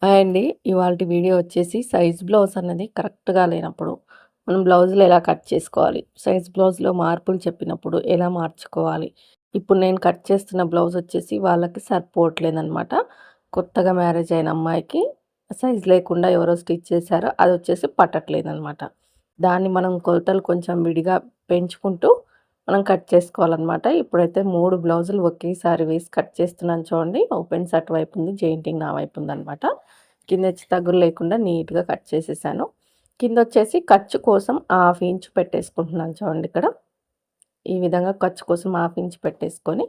Hi అండి. ఇవాల్టి video వచ్చేసి సైజ్ బ్లౌజ్ అన్నది కరెక్ట్‌గా లేనప్పుడు మనం బ్లౌజులు ఎలా కట్ చేసుకోవాలి? సైజ్ బ్లౌజ్‌లో మార్పులు చెప్పినప్పుడు ఎలా మార్చుకోవాలి? ఇప్పుడు నేను కట్ చేస్తున్న బ్లౌజ్ వచ్చేసి వాళ్ళకి సరిపోవట్లేదనమాట. కొత్తగా మ్యారేజ్ అయిన అమ్మాయికి సైజ్ లేకుండా ఎవరో స్టిచ్ చేశారో అదొచ్చేసి పట్టట్లేదనమాట. దాన్ని మనం కొలతలు కొంచెం విడిగా పెంచుకుంటూ మనం కట్ చేసుకోవాలనమాట. ఇప్పుడైతే 3 బ్లౌజులు ఒకేసారి వేసి కట్ చేస్తున్నాను చూడండి. ఓపెన్స్ అటువైపు ఉంది. జెయింటింగ్ నా వైపు ఉందనమాట. కింద హెచ్చు తగ్గులు లేకుండా నీట్‌గా కట్ చేసేసాను. కిందొచ్చేసి ఖర్చు కోసం హాఫ్ ఇంచ్ పెట్టేసుకుంటున్నాను చూడండి ఇక్కడ. ఈ విధంగా ఖర్చు కోసం హాఫ్ ఇంచ్ పెట్టేసుకొని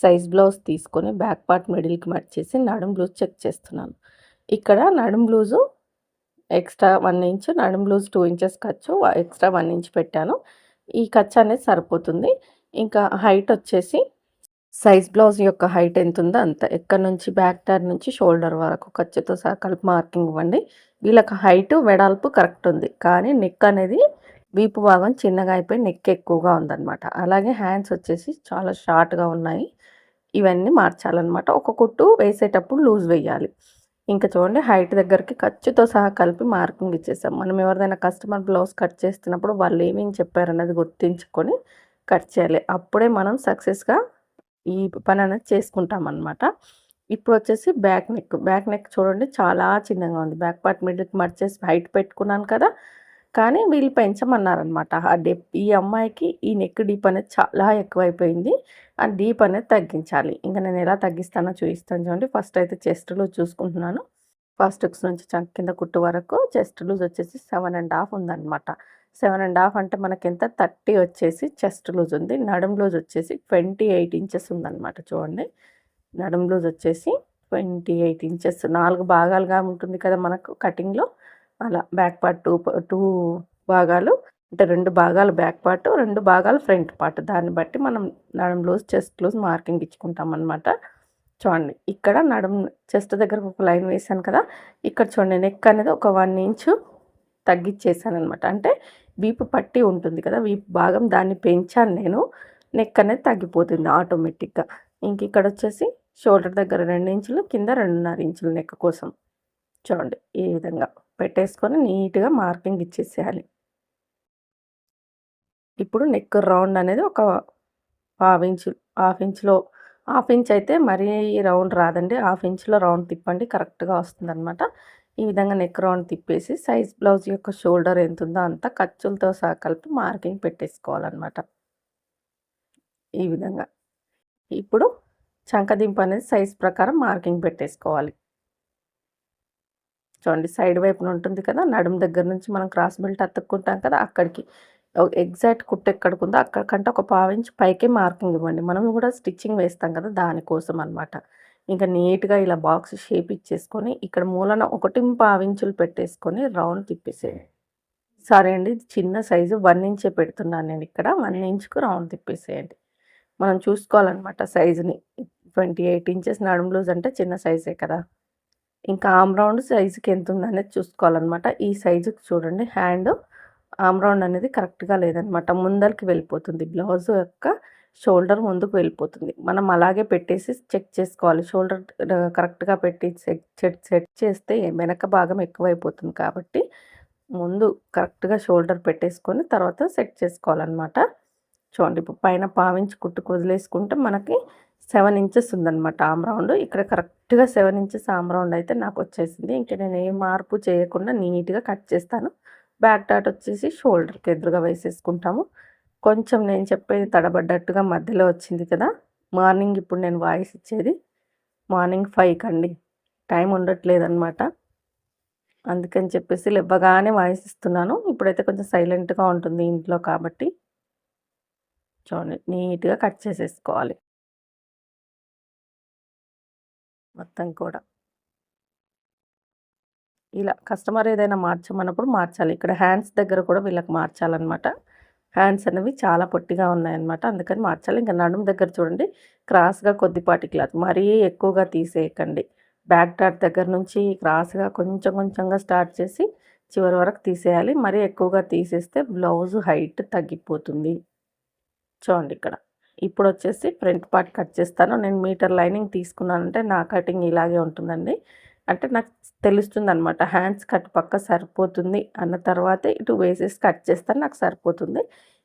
సైజ్ బ్లౌజ్ తీసుకొని బ్యాక్ పార్ట్ మిడిల్‌కి మడిచేసి నడుం లూజ్ చెక్ చేస్తున్నాను. ఇక్కడ నడుం లూజు ఎక్స్ట్రా 1 ఇంచ్, నడుం లూజ్ 2 ఇంచెస్ ఖర్చు ఎక్స్ట్రా 1 ఇంచ్ పెట్టాను. ఈ ఖర్చు అనేది సరిపోతుంది. ఇంకా హైట్ వచ్చేసి సైజ్ బ్లౌజ్ యొక్క హైట్ ఎంతుందో అంత. ఎక్కడి నుంచి బ్యాక్ టార్ నుంచి షోల్డర్ వరకు ఖర్చుతో సహా కలిపి మార్కింగ్ ఇవ్వండి. వీళ్ళకి హైటు, వెడల్పు కరెక్ట్ ఉంది. కానీ నెక్ అనేది వీపు భాగం చిన్నగా అయిపోయి నెక్ ఎక్కువగా ఉందన్నమాట. అలాగే హ్యాండ్స్ వచ్చేసి చాలా షార్ట్‌గా ఉన్నాయి. ఇవన్నీ మార్చాలన్నమాట. ఒక కుట్టు వేసేటప్పుడు లూజ్ వేయాలి. ఇంకా చూడండి హైట్ దగ్గరికి ఖర్చుతో సహా కలిపి మార్కింగ్ ఇచ్చేసాం. మనం ఎవరిదైనా కస్టమర్ బ్లౌజ్ కట్ చేస్తున్నప్పుడు వాళ్ళు ఏమేమి చెప్పారన్నది గుర్తుంచుకొని కట్ చేయాలి. అప్పుడే మనం సక్సెస్‌గా ఈ పననేది చేసుకుంటామనమాట. ఇప్పుడొచ్చేసి బ్యాక్ నెక్. బ్యాక్ నెక్ చూడండి చాలా చిన్నగా ఉంది. బ్యాక్ పార్ట్ మిడిల్‌కి మడిచేసి హైట్ పెట్టుకున్నాను కదా! కానీ వీళ్ళు పెంచమన్నారనమాట. ఆ డెప్ ఈ అమ్మాయికి ఈ నెక్ డీప్ అనేది చాలా ఎక్కువైపోయింది. ఆ డీప్ అనేది తగ్గించాలి. ఇంక నేను ఎలా తగ్గిస్తానో చూపిస్తాను చూడండి. ఫస్ట్ అయితే చెస్ట్ లూజ్ చూసుకుంటున్నాను. ఫస్ట్ హుక్స్ నుంచి చంక కింద కుట్టు వరకు చెస్ట్ లూజ్ వచ్చేసి 7½ ఉందనమాట. 7½ అంటే మనకెంత 30 వచ్చేసి చెస్ట్ లూజ్ ఉంది. నడుం లూజ్ వచ్చేసి 28 ఇంచెస్ ఉందనమాట చూడండి. నడుం లూజ్ వచ్చేసి 28 ఇంచెస్ 4 భాగాలుగా ఉంటుంది కదా మనకు కటింగ్‌లో. అలా బ్యాక్ పార్ట్ 2 భాగాలు అంటే 2 భాగాలు బ్యాక్ పార్ట్, 2 భాగాలు ఫ్రంట్ పార్ట్. దాన్ని బట్టి మనం నడుం లూజ్, చెస్ట్ లూజ్ మార్కింగ్ ఇచ్చుకుంటామనమాట. చూడండి ఇక్కడ నడుం చెస్ట్ దగ్గర ఒక లైన్ వేసాను కదా! ఇక్కడ చూడండి నెక్ అనేది ఒక 1 ఇంచు తగ్గిచ్చేసాననమాట. అంటే వీపు పట్టి ఉంటుంది కదా! వీపు భాగం దాన్ని పెంచాను నేను. నెక్ అనేది తగ్గిపోతుంది ఆటోమేటిక్‌గా. ఇంక ఇక్కడొచ్చేసి షోల్డర్ దగ్గర 2 ఇంచులు, కింద 2½ ఇంచులు నెక్ కోసం. చూడండి ఈ విధంగా పెట్టేసుకొని నీట్‌గా మార్కింగ్ ఇచ్చేసేయాలి. ఇప్పుడు నెక్ రౌండ్ అనేది ఒక హాఫ్ ఇంచ్‌లో హాఫ్ ఇంచ్ అయితే మరీ రౌండ్ రాదండి. హాఫ్ ఇంచ్‌లో రౌండ్ తిప్పండి కరెక్ట్‌గా వస్తుందనమాట. ఈ విధంగా నెక్ రౌండ్ తిప్పేసి సైజ్ బ్లౌజ్ యొక్క షోల్డర్ ఎంతుందో అంత ఖర్చులతో సహా కలిపి మార్కింగ్ పెట్టేసుకోవాలనమాట. ఈ విధంగా. ఇప్పుడు చంకదింపు అనేది సైజ్ ప్రకారం మార్కింగ్ పెట్టేసుకోవాలి. చూడండి సైడ్ వైపున ఉంటుంది కదా! నడుము దగ్గర నుంచి మనం క్రాస్ బెల్ట్ అతుక్కుంటాం కదా! అక్కడికి ఎగ్జాక్ట్ కుట్టు ఎక్కడికుందో అక్కడికంటే ఒక పావించ్ పైకే మార్కింగ్ ఇవ్వండి. మనం కూడా స్టిచ్చింగ్ వేస్తాం కదా! దానికోసం అనమాట. ఇంకా నీట్‌గా ఇలా బాక్స్ షేప్ ఇచ్చేసుకొని ఇక్కడ మూలన 1 ఇంచులు పెట్టేసుకొని రౌండ్ తిప్పేసేయండి. సారీ అండి ఇది చిన్న సైజు 1 ఇంచే పెడుతున్నాను నేను ఇక్కడ. 1 ఇంచ్‌కు రౌండ్ తిప్పేసేయండి. మనం చూసుకోవాలనమాట సైజుని. 28 ఇంచెస్ నడుము లూజ్ అంటే చిన్న సైజే కదా! ఇంకా ఆర్మ్ రౌండ్ సైజుకి ఎంతుందనేది చూసుకోవాలనమాట. ఈ సైజుకి చూడండి హ్యాండ్ ఆర్మ్ రౌండ్ అనేది కరెక్ట్‌గా లేదనమాట. ముందరికి వెళ్ళిపోతుంది. బ్లౌజ్ యొక్క షోల్డర్ ముందుకు వెళ్ళిపోతుంది. మనం అలాగే పెట్టేసి చెక్ చేసుకోవాలి. షోల్డర్ కరెక్ట్‌గా పెట్టి సెట్ చేస్తే వెనక భాగం ఎక్కువైపోతుంది కాబట్టి ముందు కరెక్ట్‌గా షోల్డర్ పెట్టేసుకొని తర్వాత సెట్ చేసుకోవాలనమాట. చూడండి ఇప్పుడు పైన పావించి కుట్టుకు వదిలేసుకుంటే మనకి 7 ఇంచెస్ ఉందనమాట ఆర్మ్ రౌండ్. ఇక్కడ కరెక్ట్‌గా 7 ఇంచెస్ ఆర్మ్ రౌండ్ అయితే నాకొచ్చేసింది. ఇంక నేను ఏ మార్పు చేయకుండా నీట్‌గా కట్ చేస్తాను. బ్యాక్ డాట్ వచ్చేసి షోల్డర్‌కి ఎదురుగా వేసేసుకుంటాము. కొంచెం నేను చెప్పేది తడబడ్డట్టుగా మధ్యలో వచ్చింది కదా! మార్నింగ్ ఇప్పుడు నేను వాయిస్ ఇచ్చేది మార్నింగ్ 5 కండి. టైం ఉండట్లేదనమాట. అందుకని చెప్పేసి లెవ్వగానే వాయిస్ ఇస్తున్నాను. ఇప్పుడైతే కొంచెం సైలెంట్‌గా ఉంటుంది ఇంట్లో కాబట్టి. చూడండి నీట్‌గా కట్ చేసేసుకోవాలి మొత్తం కూడా. ఇలా కస్టమర్ ఏదైనా మార్చమన్నప్పుడు మార్చాలి. ఇక్కడ హ్యాండ్స్ దగ్గర కూడా వీళ్ళకి మార్చాలనమాట. హ్యాండ్స్ అనేవి చాలా పొట్టిగా ఉన్నాయన్నమాట. అందుకని మార్చాలి. ఇంక నడుము దగ్గర చూడండి క్రాస్‌గా కొద్దిపాటి క్లాత్ మరీ ఎక్కువగా తీసేయకండి. బ్యాక్ డాట్ దగ్గర నుంచి క్రాస్‌గా కొంచెం కొంచెంగా స్టార్ట్ చేసి చివరి వరకు తీసేయాలి. మరీ ఎక్కువగా తీసేస్తే బ్లౌజ్ హైట్ తగ్గిపోతుంది. చూడండి ఇక్కడ. ఇప్పుడొచ్చేసి ఫ్రంట్ పార్ట్ కట్ చేస్తాను. నేను మీటర్ లైనింగ్ తీసుకున్నానంటే నా కటింగ్ ఇలాగే ఉంటుందండి. అంటే నాకు తెలుస్తుందనమాట. హ్యాండ్స్ కట్ పక్క సరిపోతుంది అన్న తర్వాతే ఇటు వేసేసి కట్ చేస్తాను. నాకు సరిపోతుంది.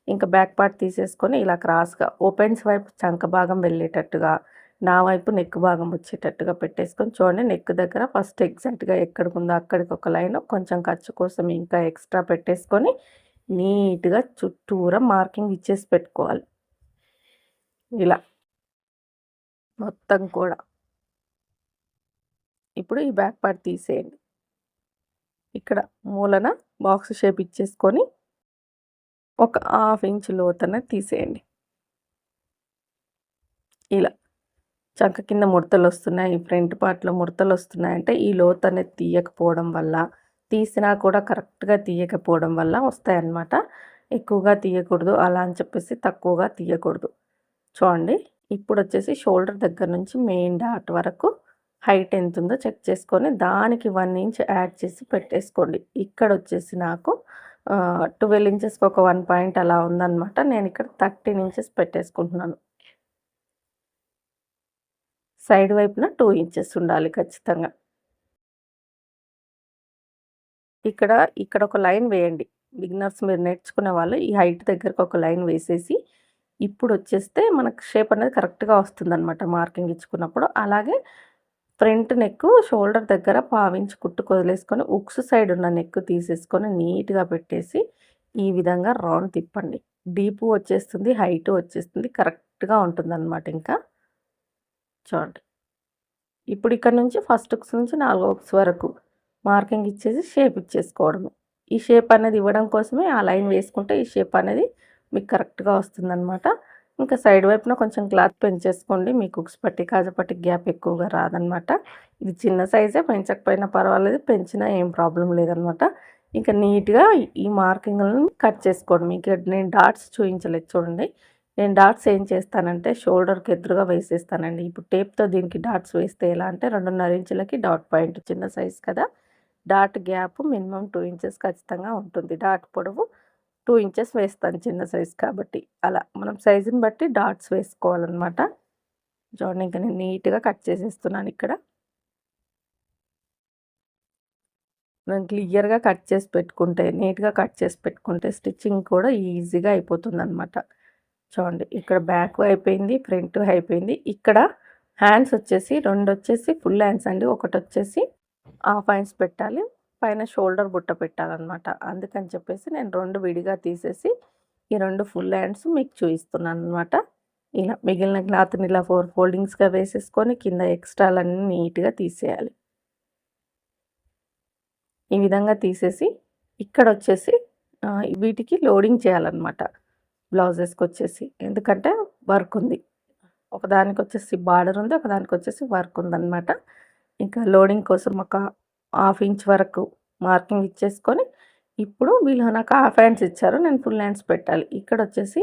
ఇంకా బ్యాక్ పార్ట్ తీసేసుకొని ఇలా క్రాస్‌గా ఓపెన్స్ వైపు చంక భాగం వెళ్ళేటట్టుగా, నా వైపు నెక్ భాగం వచ్చేటట్టుగా పెట్టేసుకొని చూడండి. నెక్ దగ్గర ఫస్ట్ ఎగ్జాక్ట్‌గా ఎక్కడికుందో అక్కడికి ఒక లైను, కొంచెం ఖర్చు కోసం ఇంకా ఎక్స్‌ట్రా పెట్టేసుకొని నీట్‌గా చుట్టూరా మార్కింగ్ ఇచ్చేసి పెట్టుకోవాలి. ఇలా మొత్తం కూడా. ఇప్పుడు ఈ బ్యాక్ పార్ట్ తీసేయండి. ఇక్కడ మూలన బాక్స్ షేప్ ఇచ్చేసుకొని ఒక హాఫ్ ఇంచ్ లోతన తీసేయండి. ఇలా చంక కింద ముడతలొస్తున్నాయి, ఫ్రంట్ పార్ట్‌లో ముడతలొస్తున్నాయంటే ఈ లోతనేది తీయకపోవడం వల్ల, తీసినా కూడా కరెక్ట్‌గా తీయకపోవడం వల్ల వస్తాయన్నమాట. ఎక్కువగా తీయకూడదు, అలా అని చెప్పేసి తక్కువగా తీయకూడదు. చూడండి, ఇప్పుడొచ్చేసి షోల్డర్ దగ్గర నుంచి మెయిన్ డాట్ వరకు హైట్ ఎంతుందో చెక్ చేసుకొని దానికి 1 ఇంచ్ యాడ్ చేసి పెట్టేసుకోండి. ఇక్కడొచ్చేసి నాకు 12 ఇంచెస్‌కి ఒక 1 పాయింట్ అలా ఉందన్నమాట. నేనిక్కడ 13 ఇంచెస్ పెట్టేసుకుంటున్నాను. సైడ్ వైపున 2 ఇంచెస్ ఉండాలి ఖచ్చితంగా. ఇక్కడ ఒక లైన్ వేయండి. బిగినర్స్ మీరు నేర్చుకునే వాళ్ళు ఈ హైట్ దగ్గరకు ఒక లైన్ వేసేసి, ఇప్పుడొచ్చేస్తే మనకు షేప్ అనేది కరెక్ట్‌గా వస్తుందన్నమాట మార్కింగ్ ఇచ్చుకున్నప్పుడు. అలాగే ఫ్రంట్ నెక్ షోల్డర్ దగ్గర పావించి కుట్టుకు వదిలేసుకొని ఉక్స్ సైడ్ ఉన్న నెక్ తీసేసుకొని నీట్‌గా పెట్టేసి ఈ విధంగా రౌండ్ తిప్పండి. డీపు వచ్చేస్తుంది, హైటు వచ్చేస్తుంది. కరెక్ట్‌గా ఉంటుందన్నమాట ఇంకా. చూడండి. ఇప్పుడు ఇక్కడ నుంచి ఫస్ట్ ఉక్స్ నుంచి 4 ఉక్స్ వరకు మార్కింగ్ ఇచ్చేసి షేప్ ఇచ్చేసుకోవడమే. ఈ షేప్ అనేది ఇవ్వడం కోసమే ఆ లైన్ వేసుకుంటే ఈ షేప్ అనేది మీకు కరెక్ట్‌గా వస్తుందన్నమాట. ఇంకా సైడ్ వైపున కొంచెం క్లాత్ పెంచేసుకోండి. మీకు ఉక్స్ పట్టి, కాజా పట్టి గ్యాప్ ఎక్కువగా రాదనమాట. ఇది చిన్న సైజే, పెంచకపోయినా పర్వాలేదు, పెంచినా ఏం ప్రాబ్లం లేదనమాట. ఇంకా నీట్‌గా ఈ మార్కింగ్‌లను కట్ చేసుకోవడం. ఇక్కడ నేను డాట్స్ చూయించలేదు చూడండి. నేను డాట్స్ ఏం చేస్తానంటే షోల్డర్‌కి ఎదురుగా వేసేస్తానండి. ఇప్పుడు టేప్‌తో దీనికి డాట్స్ వేస్తే ఎలా అంటే 2.5 ఇంచులకి డాట్ పాయింట్, చిన్న సైజ్ కదా! డాట్ గ్యాప్ మినిమమ్ 2 ఇంచెస్ ఖచ్చితంగా ఉంటుంది. డాట్ పొడవు 2 ఇంచెస్ వేస్తాను చిన్న సైజ్ కాబట్టి. అలా మనం సైజుని బట్టి డాట్స్ వేసుకోవాలనమాట. చూడండి, ఇంక నేను నీట్‌గా కట్ చేసేస్తున్నాను ఇక్కడ. మనం క్లియర్‌గా కట్ చేసి పెట్టుకుంటే, నీట్‌గా కట్ చేసి పెట్టుకుంటే స్టిచ్చింగ్ కూడా ఈజీగా అయిపోతుందనమాట. చూడండి, ఇక్కడ బ్యాక్ అయిపోయింది, ఫ్రంట్ అయిపోయింది. ఇక్కడ హ్యాండ్స్ వచ్చేసి 2 వచ్చేసి ఫుల్ హ్యాండ్స్ అండి. ఒకటొచ్చేసి హాఫ్ హ్యాండ్స్ పెట్టాలి. పైన షోల్డర్ బుట్ట పెట్టాలనమాట. అందుకని చెప్పేసి నేను 2 విడిగా తీసేసి ఈ 2 ఫుల్ హ్యాండ్స్ మీకు చూపిస్తున్నాననమాట. ఇలా మిగిలిన క్లాత్‌ని ఇలా 4 ఫోల్డింగ్స్‌గా వేసేసుకొని కింద ఎక్స్ట్రాలన్నీ నీట్‌గా తీసేయాలి. ఈ విధంగా తీసేసి ఇక్కడొచ్చేసి వీటికి లోడింగ్ చేయాలనమాట. బ్లౌజెస్‌కొచ్చేసి. ఎందుకంటే వర్క్ ఉంది. ఒకదానికొచ్చేసి బార్డర్ ఉంది, ఒకదానికొచ్చేసి వర్క్ ఉందనమాట. ఇంకా లోడింగ్ కోసం ఒక హాఫ్ ఇంచ్ వరకు మార్కింగ్ ఇచ్చేసుకొని, ఇప్పుడు వీళ్ళు నాకు హాఫ్ హ్యాండ్స్ ఇచ్చారు. నేను ఫుల్ హ్యాండ్స్ పెట్టాలి. ఇక్కడొచ్చేసి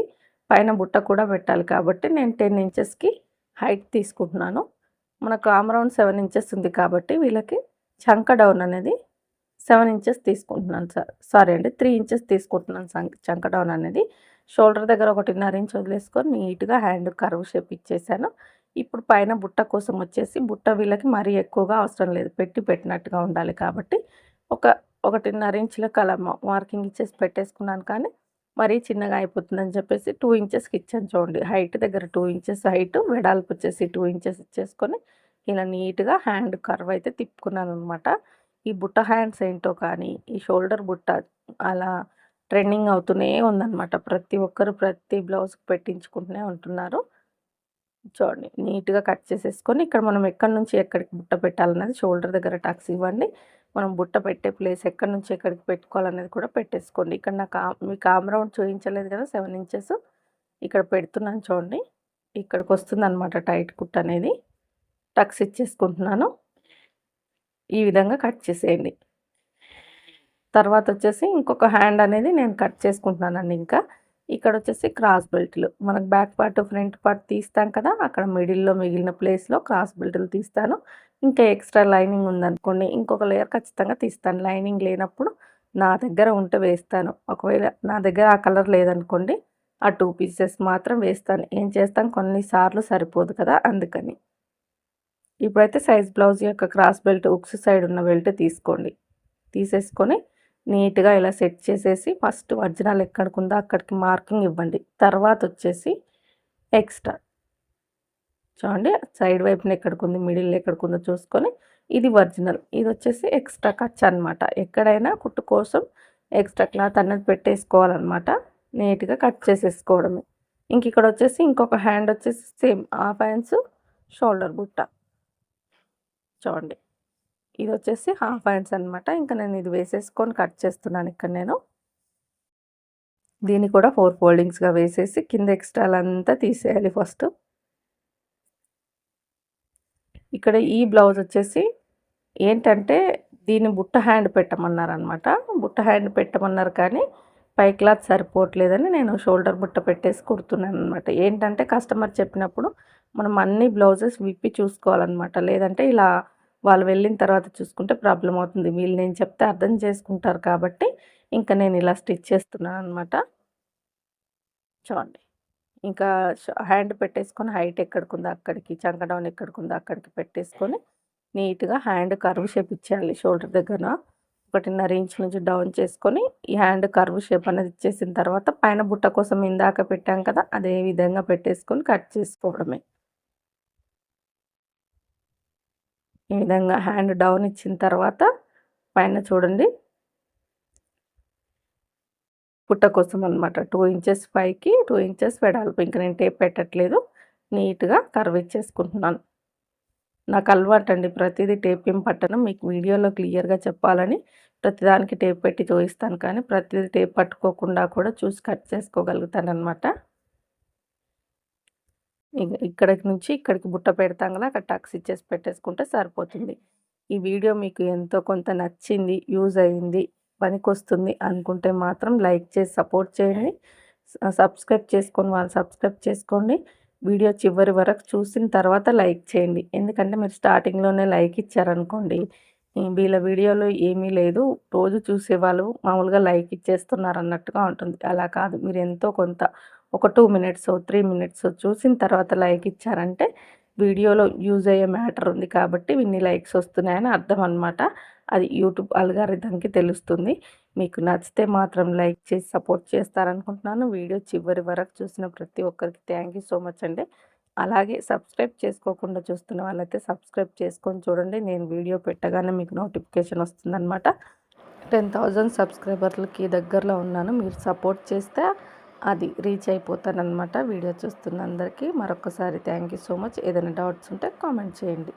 పైన బుట్ట కూడా పెట్టాలి కాబట్టి నేను 10 ఇంచెస్‌కి హైట్ తీసుకుంటున్నాను. మనకు ఆర్మ్ రౌండ్ 7 ఇంచెస్ ఉంది కాబట్టి వీళ్ళకి చంక డౌన్ అనేది 7 ఇంచెస్ తీసుకుంటున్నాను. సారీ అండి, 3 ఇంచెస్ తీసుకుంటున్నాను చంక డౌన్ అనేది. షోల్డర్ దగ్గర 1.5 ఇంచ్ వదిలేసుకొని నీట్‌గా హ్యాండ్ కర్వ్ షేప్ ఇచ్చేసాను. ఇప్పుడు పైన బుట్ట కోసం వచ్చేసి బుట్ట వీళ్ళకి మరీ ఎక్కువగా అవసరం లేదు. పెట్టినట్టుగా ఉండాలి కాబట్టి ఒక 1.5 ఇంచులకు అలా మార్కింగ్ ఇచ్చేసి పెట్టేసుకున్నాను. కానీ మరీ చిన్నగా అయిపోతుందని చెప్పేసి 2 ఇంచెస్‌కి ఇచ్చాను చూడండి. హైట్ దగ్గర 2 ఇంచెస్ హైటు, వెడల్పు వచ్చేసి 2 ఇంచెస్ ఇచ్చేసుకొని ఇలా నీట్‌గా హ్యాండ్ కర్వ్ అయితే తిప్పుకున్నాననమాట. ఈ బుట్ట హ్యాండ్స్ ఏంటో కానీ, ఈ షోల్డర్ బుట్ట అలా ట్రెండింగ్ అవుతూనే ఉందనమాట. ప్రతి ఒక్కరు ప్రతి బ్లౌజ్‌కి పెట్టించుకుంటూనే ఉంటున్నారు. చూడండి, నీట్‌గా కట్ చేసేసుకొని ఇక్కడ మనం ఎక్కడి నుంచి ఎక్కడికి బుట్ట పెట్టాలన్నది షోల్డర్ దగ్గర టక్స్ ఇవ్వండి. మనం బుట్ట పెట్టే ప్లేస్ ఎక్కడి నుంచి ఎక్కడికి పెట్టుకోవాలనేది కూడా పెట్టేసుకోండి. ఇక్కడ నాకు మీకు ఆర్మ్ రౌండ్ చూయించలేదు కదా 7 ఇంచెస్. ఇక్కడ పెడుతున్నాను చూడండి. ఇక్కడికొస్తుందనమాట టైట్ కుట్ అనేది. టక్స్ ఇచ్చేసుకుంటున్నాను. ఈ విధంగా కట్ చేసేయండి. తర్వాతొచ్చేసి ఇంకొక హ్యాండ్ అనేది నేను కట్ చేసుకుంటున్నానండి ఇంకా. ఇక్కడొచ్చేసి క్రాస్ బెల్టులు. మనకు బ్యాక్ పార్ట్, ఫ్రంట్ పార్ట్ తీస్తాం కదా! అక్కడ మిడిల్‌లో మిగిలిన ప్లేస్‌లో క్రాస్ బెల్టులు తీస్తాను. ఇంకా ఎక్స్ట్రా లైనింగ్ ఉందనుకోండి, ఇంకొక లేయర్ ఖచ్చితంగా తీస్తాను. లైనింగ్ లేనప్పుడు నా దగ్గర ఉంటే వేస్తాను. ఒకవేళ నా దగ్గర ఆ కలర్ లేదనుకోండి, ఆ 2 పీసెస్ మాత్రం వేస్తాను. ఏం చేస్తాం, కొన్నిసార్లు సరిపోదు కదా! అందుకని. ఇప్పుడైతే సైజ్ బ్లౌజ్ యొక్క క్రాస్ బెల్ట్ ఉక్స్ సైడ్ ఉన్న బెల్ట్ తీసుకోండి. తీసేసుకొని నీట్‌గా ఇలా సెట్ చేసేసి ఫస్ట్ ఒరిజినల్ ఎక్కడికుందో అక్కడికి మార్కింగ్ ఇవ్వండి. తర్వాత వచ్చేసి ఎక్స్ట్రా చూడండి సైడ్ వైపున ఎక్కడికుంది, మిడిల్ ఎక్కడికుందో చూసుకొని ఇది ఒరిజినల్. ఇది వచ్చేసి ఎక్స్ట్రా ఖర్చు అనమాట. ఎక్కడైనా కుట్టు కోసం ఎక్స్ట్రా క్లాత్ అన్నది పెట్టేసుకోవాలన్నమాట. నీట్‌గా కట్ చేసేసుకోవడమే. ఇంక ఇక్కడ వచ్చేసి ఇంకొక హ్యాండ్ వచ్చేసి సేమ్ హాఫ్ హ్యాండ్స్ షోల్డర్ బుట్ట. చూడండి ఇది వచ్చేసి హాఫ్ హ్యాండ్స్ అనమాట. ఇంకా నేను ఇది వేసేసుకొని కట్ చేస్తున్నాను ఇక్కడ నేను. దీన్ని కూడా 4 ఫోల్డింగ్స్‌గా వేసేసి కింద ఎక్స్ట్రాలంతా తీసేయాలి ఫస్ట్. ఇక్కడ ఈ బ్లౌజ్ వచ్చేసి ఏంటంటే దీన్ని బుట్ట హ్యాండ్ పెట్టమన్నారనమాట. బుట్ట హ్యాండ్ పెట్టమన్నారు కానీ పై క్లాత్ సరిపోవట్లేదని నేను షోల్డర్ బుట్ట పెట్టేసి కుడుతున్నాను అనమాట. ఏంటంటే కస్టమర్ చెప్పినప్పుడు మనం అన్ని బ్లౌజెస్ విప్పి చూసుకోవాలన్నమాట. లేదంటే ఇలా వాళ్ళు వెళ్ళిన తర్వాత చూసుకుంటే ప్రాబ్లం అవుతుంది. వీళ్ళు నేను చెప్తే అర్థం చేసుకుంటారు కాబట్టి ఇంకా నేను ఇలా స్టిచ్ చేస్తున్నాను అనమాట. చూడండి ఇంకా హ్యాండ్ పెట్టేసుకొని హైట్ ఎక్కడికుందో అక్కడికి, చంక డౌన్ ఎక్కడికుందో అక్కడికి పెట్టేసుకొని నీట్‌గా హ్యాండ్ కర్వ్ షేప్ ఇచ్చేయాలి. షోల్డర్ దగ్గర 1.5 ఇంచ్ నుంచి డౌన్ చేసుకొని ఈ హ్యాండ్ కర్వ్ షేప్ అనేది ఇచ్చేసిన తర్వాత పైన బుట్ట కోసం ఇందాక పెట్టాం కదా! అదే విధంగా పెట్టేసుకొని కట్ చేసుకోవడమే. ఈ విధంగా హ్యాండ్ డౌన్ ఇచ్చిన తర్వాత పైన చూడండి బుట్ట కోసం అనమాట. 2 ఇంచెస్ పైకి 2 ఇంచెస్ వెడల్పు. ఇంక నేను టేప్ పెట్టట్లేదు. నీట్‌గా కర్వ్ ఇచ్చేసుకుంటున్నాను. నాకు అలవాటండి ప్రతిదీ టేప్ ఏం పట్టను. మీకు వీడియోలో క్లియర్‌గా చెప్పాలని ప్రతిదానికి టేప్ పెట్టి చూపిస్తాను. కానీ ప్రతిదీ టేప్ పట్టుకోకుండా కూడా చూసి కట్ చేసుకోగలుగుతాననమాట. ఇక్కడికి నుంచి ఇక్కడికి బుట్ట పెడతాం కదా! అక్కడ టక్స్ ఇచ్చేసి పెట్టేసుకుంటే సరిపోతుంది. ఈ వీడియో మీకు ఎంతో కొంత నచ్చింది, యూజ్ అయింది, పనికొస్తుంది అనుకుంటే మాత్రం లైక్ చేసి సపోర్ట్ చేయండి. సబ్స్క్రైబ్ చేసుకొని వాళ్ళు సబ్స్క్రైబ్ చేసుకోండి. వీడియో చివరి వరకు చూసిన తర్వాత లైక్ చేయండి. ఎందుకంటే మీరు స్టార్టింగ్‌లోనే లైక్ ఇచ్చారనుకోండి, వీళ్ళ వీడియోలో ఏమీ లేదు. రోజు చూసేవాళ్ళు మామూలుగా లైక్ ఇచ్చేస్తున్నారన్నట్టుగా ఉంటుంది. అలా కాదు. మీరు ఎంతో కొంత ఒక 2 మినిట్సో, 3 మినిట్సో చూసిన తర్వాత లైక్ ఇచ్చారంటే వీడియోలో యూజ్ అయ్యే మ్యాటర్ ఉంది కాబట్టి ఇన్ని లైక్స్ వస్తున్నాయని అర్థం అనమాట. అది యూట్యూబ్ అల్గారిథంకి తెలుస్తుంది. మీకు నచ్చితే మాత్రం లైక్ చేసి సపోర్ట్ చేస్తారనుకుంటున్నాను. వీడియో చివరి వరకు చూసిన ప్రతి ఒక్కరికి థ్యాంక్ యూ సో మచ్ అండి. అలాగే సబ్స్క్రైబ్ చేసుకోకుండా చూస్తున్న వాళ్ళైతే సబ్స్క్రైబ్ చేసుకొని చూడండి. నేను వీడియో పెట్టగానే మీకు నోటిఫికేషన్ వస్తుందనమాట. 10,000 సబ్స్క్రైబర్లకి దగ్గరలో ఉన్నాను. మీరు సపోర్ట్ చేస్తే అది రీచ్ అయిపోతాననమాట. వీడియో చూస్తున్న అందరికీ మరొకసారి థ్యాంక్ యూ సో మచ్. ఏదైనా డౌట్స్ ఉంటే కామెంట్ చేయండి.